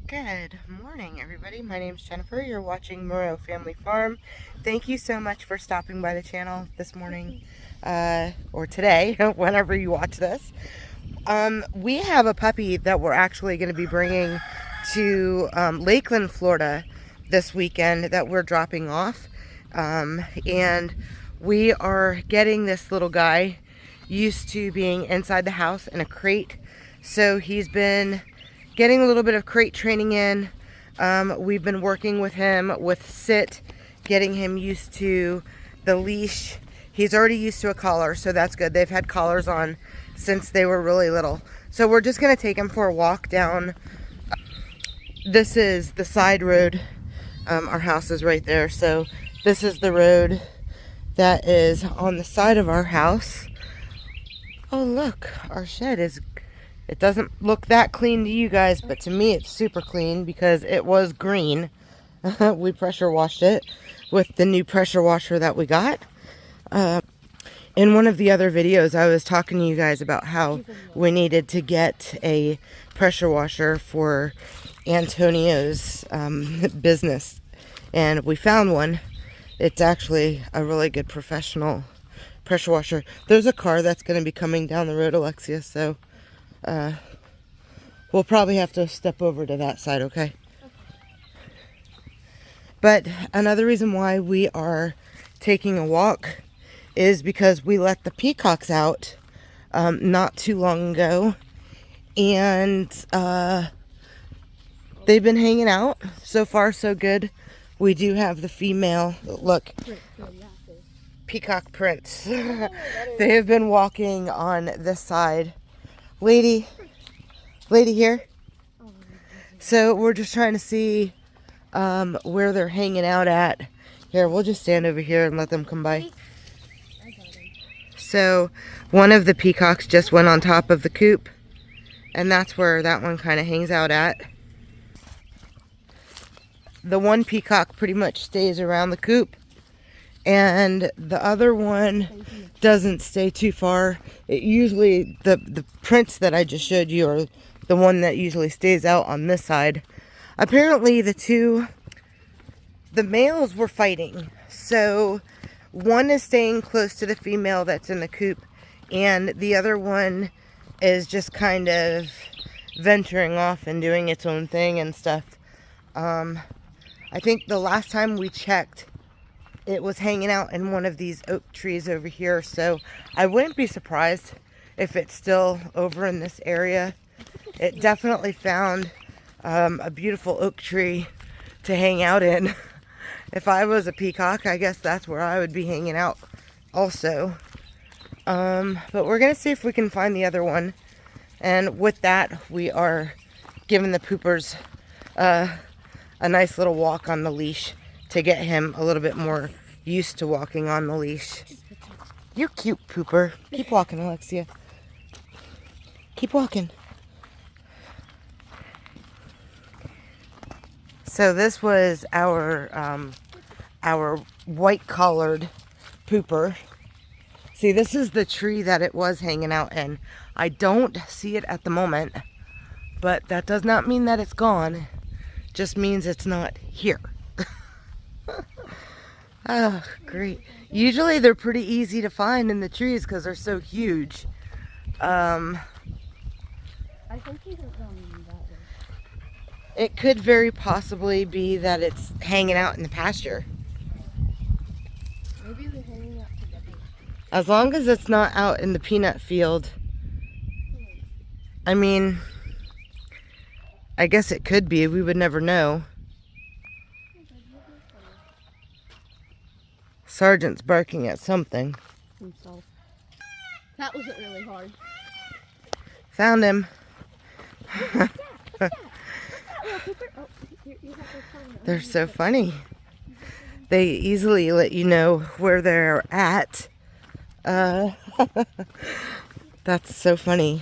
Good morning, everybody. My name's Jennifer. You're watching Moreau Family Farm. Thank you so much for stopping by the channel this morning, or today, whenever you watch this. We have a puppy that we're actually going to be bringing to Lakeland, Florida this weekend that we're dropping off. And we are getting this little guy used to being inside the house in a crate. So he's been getting a little bit of crate training in. We've been working with him with sit, getting him used to the leash. He's already used to a collar, so that's good. They've had collars on since they were really little. So we're just gonna take him for a walk down. This is the side road. Our house is right there. So this is the road that is on the side of our house. Oh look, our shed is, it doesn't look that clean to you guys, but to me it's super clean because it was green. We pressure washed it with the new pressure washer that we got. In one of the other videos, I was talking to you guys about how we needed to get a pressure washer for Antonio's business. And we found one. It's actually a really good professional pressure washer. There's a car that's going to be coming down the road, Alexia, so we'll probably have to step over to that side, okay? But another reason why we are taking a walk is because we let the peacocks out not too long ago, and they've been hanging out. So far, so good. We do have the female, look, peacock prints. They have been walking on this side. Lady here. So we're just trying to see where they're hanging out at. Here, we'll just stand over here and let them come by. So one of the peacocks just went on top of the coop, and that's where that one kind of hangs out at. The one peacock pretty much stays around the coop, and the other one doesn't stay too far. It usually, the prints that I just showed you are the one that usually stays out on this side. Apparently the males were fighting, so one is staying close to the female that's in the coop, and the other one is just kind of venturing off and doing its own thing and stuff. I think the last time we checked, it was hanging out in one of these oak trees over here, so I wouldn't be surprised if it's still over in this area. It definitely found a beautiful oak tree to hang out in. If I was a peacock, I guess that's where I would be hanging out also. But we're going to see if we can find the other one. And with that, we are giving the poopers a nice little walk on the leash to get him a little bit more used to walking on the leash. You're cute, pooper. Keep walking, Alexia. Keep walking. So this was our white-collared pooper. See, this is the tree that it was hanging out in. I don't see it at the moment, but that does not mean that it's gone. Just means it's not here. Oh, great. Usually they're pretty easy to find in the trees because they're so huge. I think he isn't going that way. It could very possibly be that it's hanging out in the pasture. Maybe they're hanging out together. As long as it's not out in the peanut field. I mean, I guess it could be. We would never know. Sergeant's barking at something. Himself. That wasn't really hard. Found him. They're so funny. They easily let you know where they're at. That's so funny.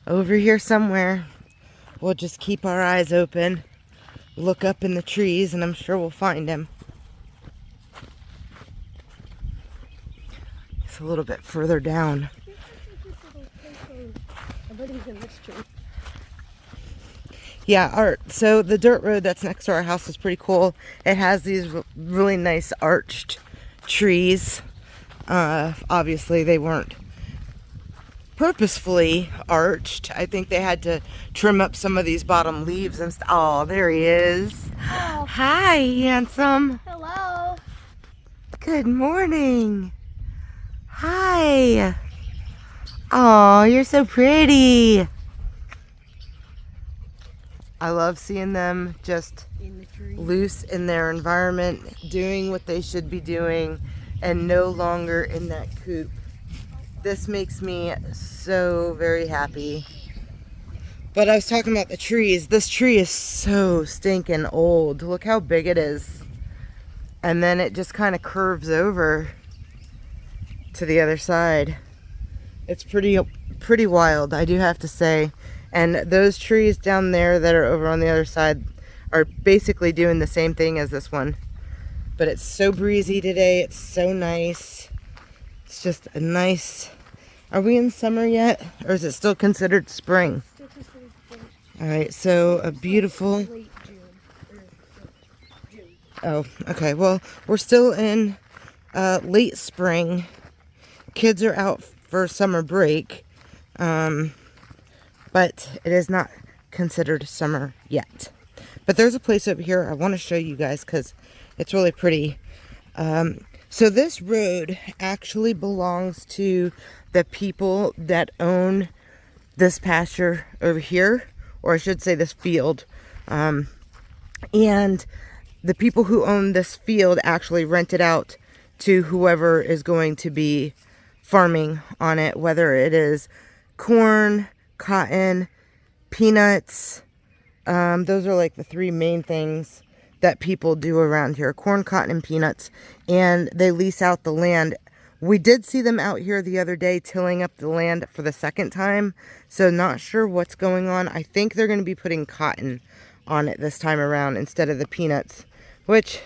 Over here somewhere. We'll just keep our eyes open. Look up in the trees, and I'm sure we'll find him. It's a little bit further down. I bet he's in this tree. Yeah, so the dirt road that's next to our house is pretty cool. It has these really nice arched trees. Obviously, they weren't purposefully arched. I think they had to trim up some of these bottom leaves and oh, there he is. Oh. Hi, handsome. Hello. Good morning. Hi. Oh, you're so pretty. I love seeing them just loose in their environment, doing what they should be doing, and no longer in that coop. This makes me so very happy. But I was talking about the trees. This tree is so stinking old. Look how big it is. And then it just kind of curves over to the other side. It's pretty wild, I do have to say. And those trees down there that are over on the other side are basically doing the same thing as this one. But it's so breezy today. It's so nice. It's just a nice... Are we in summer yet? Or is it still considered spring? Alright, so a beautiful... Oh, okay. Well, we're still in late spring. Kids are out for summer break. But it is not considered summer yet. But there's a place over here I want to show you guys because it's really pretty. So this road actually belongs to the people that own this pasture over here, or I should say this field. And the people who own this field actually rent it out to whoever is going to be farming on it, whether it is corn, cotton, peanuts. Those are like the three main things that people do around here: corn, cotton, and peanuts. And they lease out the land. We did see them out here the other day tilling up the land for the second time, so not sure what's going on. I think they're going to be putting cotton on it this time around instead of the peanuts, which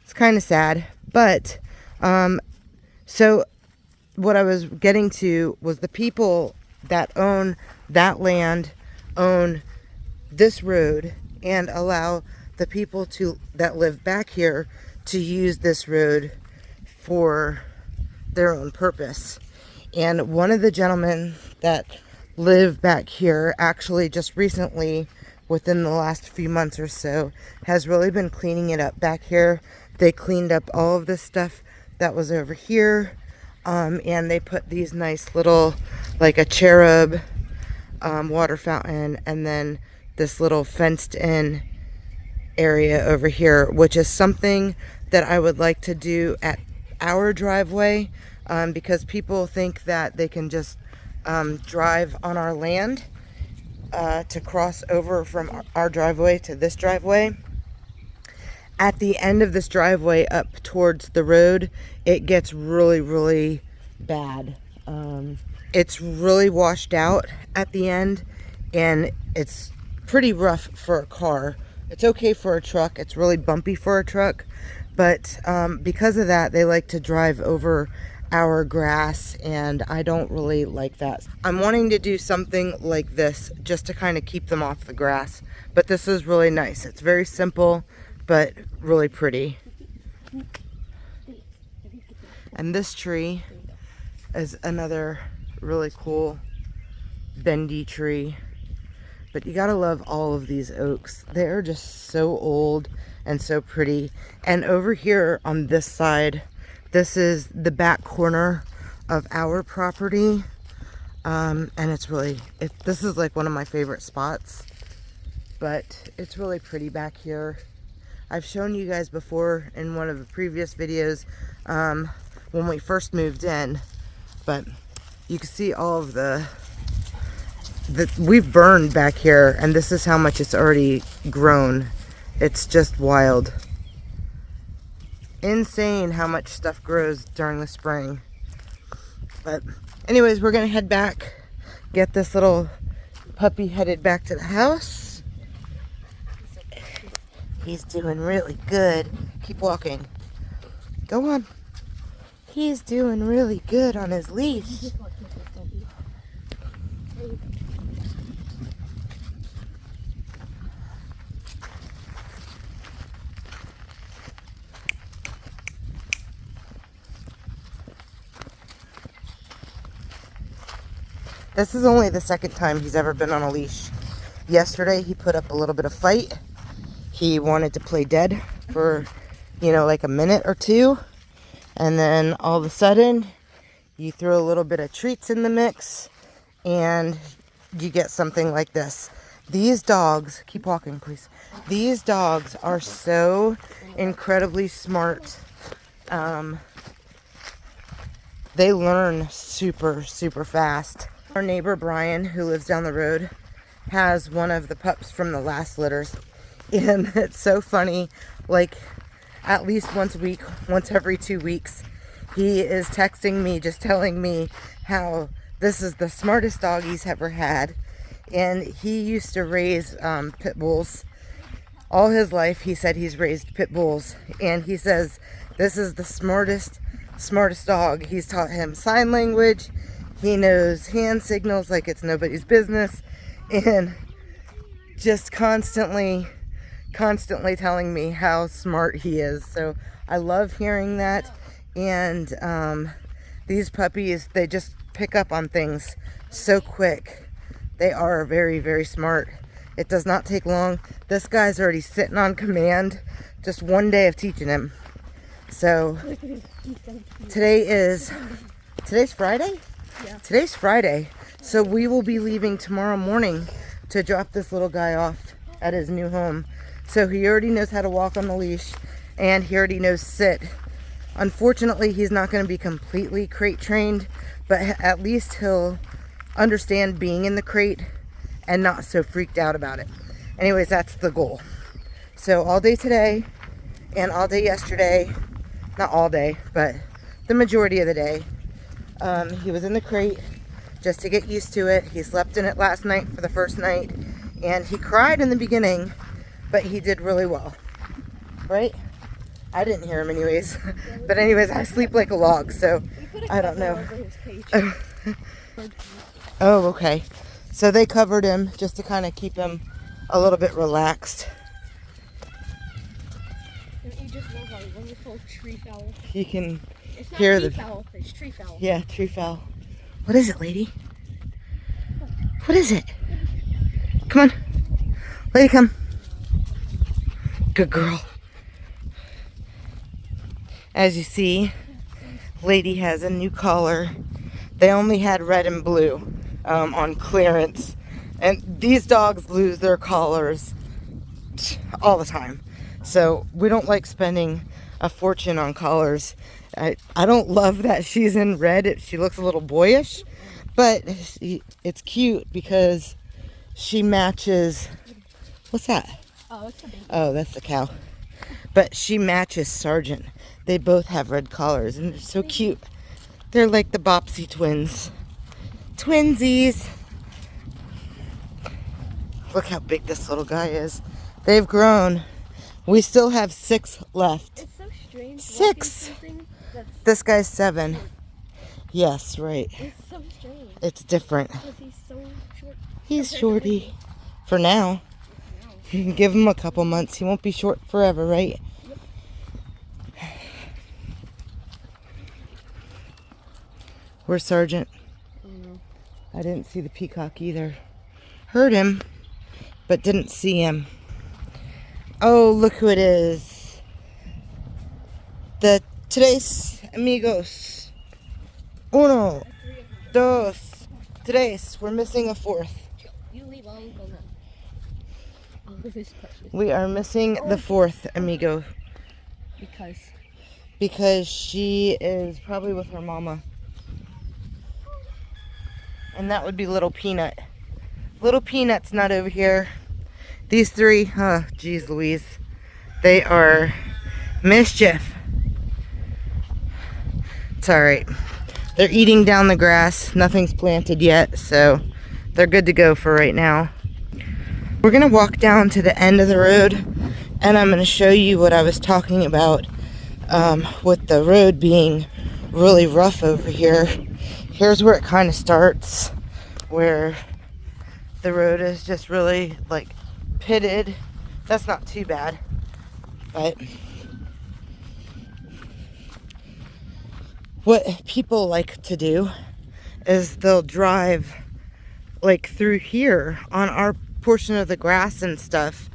is kind of sad. But so what I was getting to was the people that own that land own this road and allow the people that live back here to use this road for their own purpose. And one of the gentlemen that live back here actually just recently, within the last few months or so, has really been cleaning it up back here. They cleaned up all of this stuff that was over here, and they put these nice little, like a cherub water fountain, and then this little fenced in area over here, which is something that I would like to do at our driveway, because people think that they can just drive on our land to cross over from our driveway to this driveway. At the end of this driveway up towards the road, it gets really, really bad. It's really washed out at the end, and it's pretty rough for a car. It's okay for a truck. It's really bumpy for a truck, but because of that, they like to drive over our grass, and I don't really like that. I'm wanting to do something like this just to kind of keep them off the grass, but this is really nice. It's very simple, but really pretty. And this tree is another really cool bendy tree. But you gotta love all of these oaks. They're just so old and so pretty. And over here on this side, this is the back corner of our property. And it's really, this is like one of my favorite spots. But it's really pretty back here. I've shown you guys before in one of the previous videos when we first moved in. But you can see all of the we've burned back here, and this is how much it's already grown. It's just wild. Insane how much stuff grows during the spring. But anyways, we're gonna head back, get this little puppy headed back to the house. He's doing really good. Keep walking. Go on. He's doing really good on his leash. This is only the second time he's ever been on a leash. Yesterday he put up a little bit of fight. He wanted to play dead for, like a minute or two. And then all of a sudden, you throw a little bit of treats in the mix and you get something like this. These dogs, keep walking please. These dogs are so incredibly smart. They learn super, super fast. Our neighbor Brian, who lives down the road, has one of the pups from the last litters. And it's so funny, like at least once a week, once every 2 weeks, he is texting me, just telling me how this is the smartest dog he's ever had. And he used to raise pit bulls. All his life, he said he's raised pit bulls. And he says, this is the smartest dog. He's taught him sign language. He knows hand signals like it's nobody's business. And just constantly telling me how smart he is. So I love hearing that. And these puppies, they just pick up on things so quick. They are very, very smart. It does not take long. This guy's already sitting on command. Just one day of teaching him. So today's Friday? Yeah. Today's Friday. So we will be leaving tomorrow morning to drop this little guy off at his new home. So he already knows how to walk on the leash and he already knows sit. Unfortunately, he's not going to be completely crate trained, but at least he'll understand being in the crate and not so freaked out about it. Anyways, that's the goal. So all day today and all day yesterday, not all day, but the majority of the day, he was in the crate just to get used to it. He slept in it last night for the first night, and he cried in the beginning, but he did really well, right? I didn't hear him anyways. But anyways, I sleep like a log, so I don't know. Oh, okay. So they covered him just to kind of keep him a little bit relaxed. You just know how wonderful tree fowl. You can It's not hear tree the fowl, it's tree fowl. Yeah, tree fowl. What is it, lady? What is it? Come on. Lady, come. Good girl. As you see, lady has a new collar. They only had red and blue on clearance. And these dogs lose their collars all the time. So we don't like spending a fortune on collars. I don't love that she's in red. She looks a little boyish, but it's cute because she matches. What's that? Oh, it's a baby. Oh, that's the cow. But she matches Sergeant. They both have red collars and they're so cute. They're like the Bopsy twins. Twinsies. Look how big this little guy is. They've grown. We still have 6 left. It's so strange. 6. This guy's 7. Yes, right. It's so strange. It's different. Because he's so short. He's shorty. For now. You can give him a couple months. He won't be short forever, right? Yep. Where's Sergeant? I didn't see the peacock either. Heard him, but didn't see him. Oh, look who it is. The tres amigos. Uno, dos, tres. We're missing a 4th. You leave all alone. Oh, this is precious. We are missing the 4th amigo. Because she is probably with her mama. And that would be Little Peanut. Little Peanut's not over here. These 3, oh, geez Louise. They are mischief. It's alright. They're eating down the grass. Nothing's planted yet, so they're good to go for right now. We're going to walk down to the end of the road, and I'm going to show you what I was talking about with the road being really rough over here. Here's where it kind of starts, where the road is just really like pitted. That's not too bad, but what people like to do is they'll drive like through here on our portion of the grass and stuff.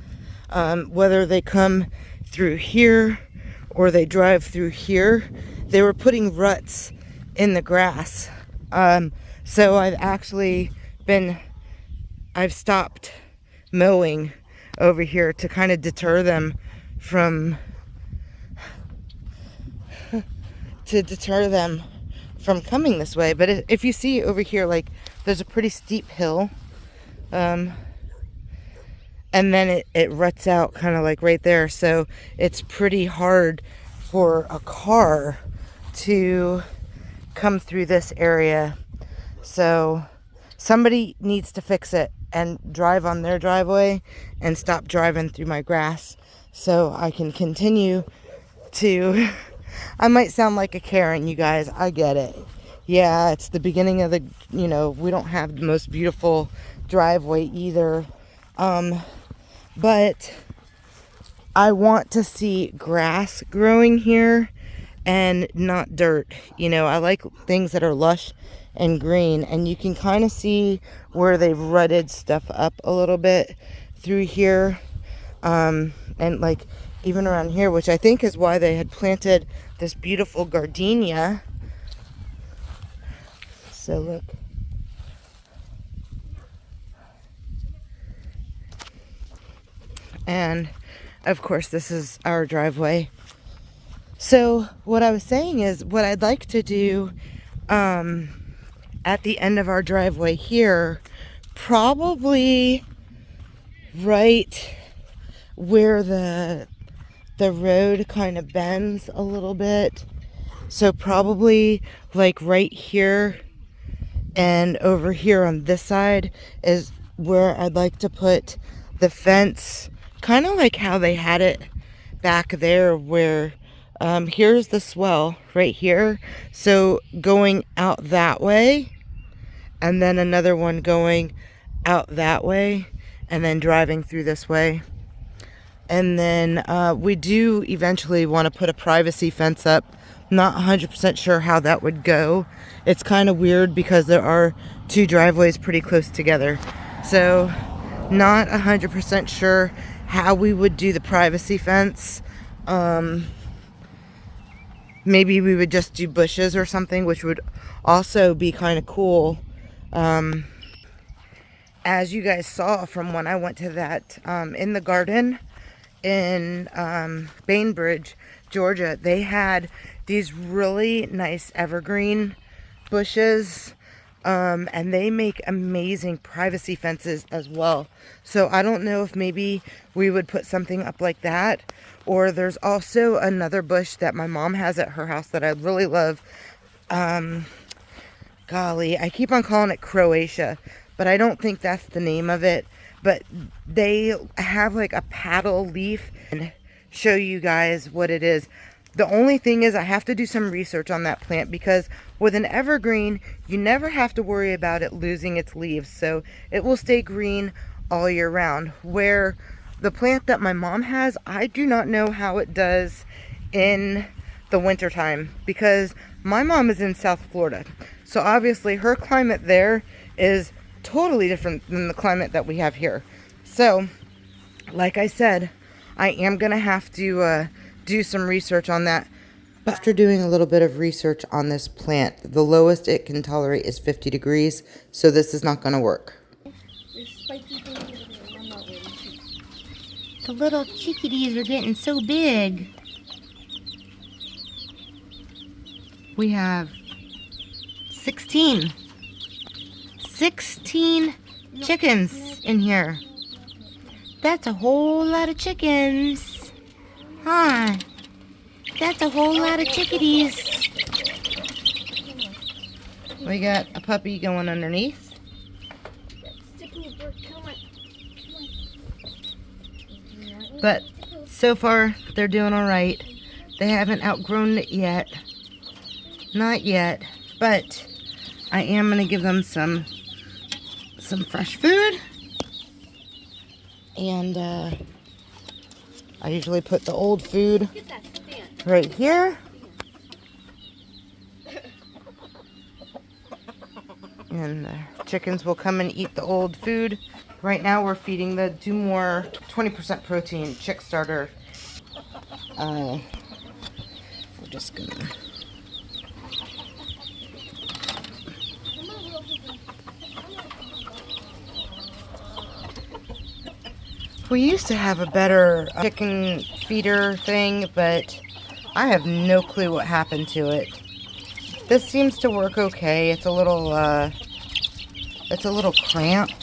Whether they come through here or they drive through here, they were putting ruts in the grass. So I've stopped mowing over here to kind of deter them from coming this way. But if you see over here, like, there's a pretty steep hill, and then it ruts out kind of like right there, so it's pretty hard for a car to come through this area. So somebody needs to fix it and drive on their driveway and stop driving through my grass so I can continue to I might sound like a Karen, you guys. I get it. Yeah, it's the beginning of the, we don't have the most beautiful driveway either. But I want to see grass growing here and not dirt. I like things that are lush and green, and you can kind of see where they've rutted stuff up a little bit through here. And like even around here, which I think is why they had planted this beautiful gardenia. So look. And of course this is our driveway. So what I was saying is, what I'd like to do at the end of our driveway here, probably right where the road kind of bends a little bit. So probably like right here and over here on this side is where I'd like to put the fence, kind of like how they had it back there, where here's the swell right here. So going out that way, and then another one going out that way, and then driving through this way. And then we do eventually want to put a privacy fence up. Not 100% sure how that would go. It's kind of weird because there are two driveways pretty close together. So not 100% sure how we would do the privacy fence. Maybe we would just do bushes or something, which would also be kind of cool. As you guys saw from when I went to that in the garden in Bainbridge, Georgia, they had these really nice evergreen bushes, and they make amazing privacy fences as well. So I don't know if maybe we would put something up like that. Or there's also another bush that my mom has at her house that I really love. Golly, I keep on calling it Croatia, but I don't think that's the name of it. But they have like a paddle leaf, and show you guys what it is. The only thing is I have to do some research on that plant, because with an evergreen, you never have to worry about it losing its leaves. So it will stay green all year round. Where the plant that my mom has, I do not know how it does in the wintertime, because my mom is in South Florida. So obviously her climate there is totally different than the climate that we have here. So, like I said, I am going to have to do some research on that. But after doing a little bit of research on this plant, the lowest it can tolerate is 50 degrees. So this is not going to work. The little chickadees are getting so big. We have 16 chickens in here. That's a whole lot of chickens. Huh? That's a whole lot of chickadees. We got a puppy going underneath. But so far, they're doing all right. They haven't outgrown it yet. Not yet. But I am going to give them some fresh food. And I usually put the old food right here. And the chickens will come and eat the old food. Right now we're feeding the Do More 20% protein chick starter. We're just gonna... We used to have a better chicken feeder thing, but I have no clue what happened to it. This seems to work okay. It's a little cramped.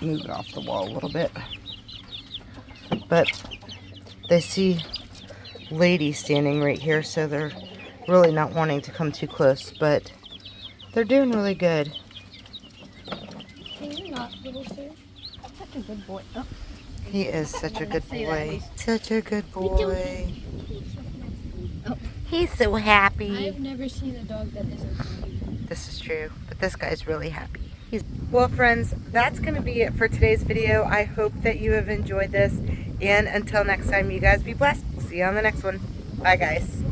Move it off the wall a little bit. But they see Lady standing right here, so they're really not wanting to come too close, but they're doing really good. Can you not, little sir? Such a good boy. Oh. He is such a good boy. Such a good boy. Oh. He's so happy. I've never seen a dog that isn't happy. This is true, but this guy's really happy. Well, friends, that's going to be it for today's video. I hope that you have enjoyed this, and until next time, you guys be blessed. See you on the next one. Bye, guys.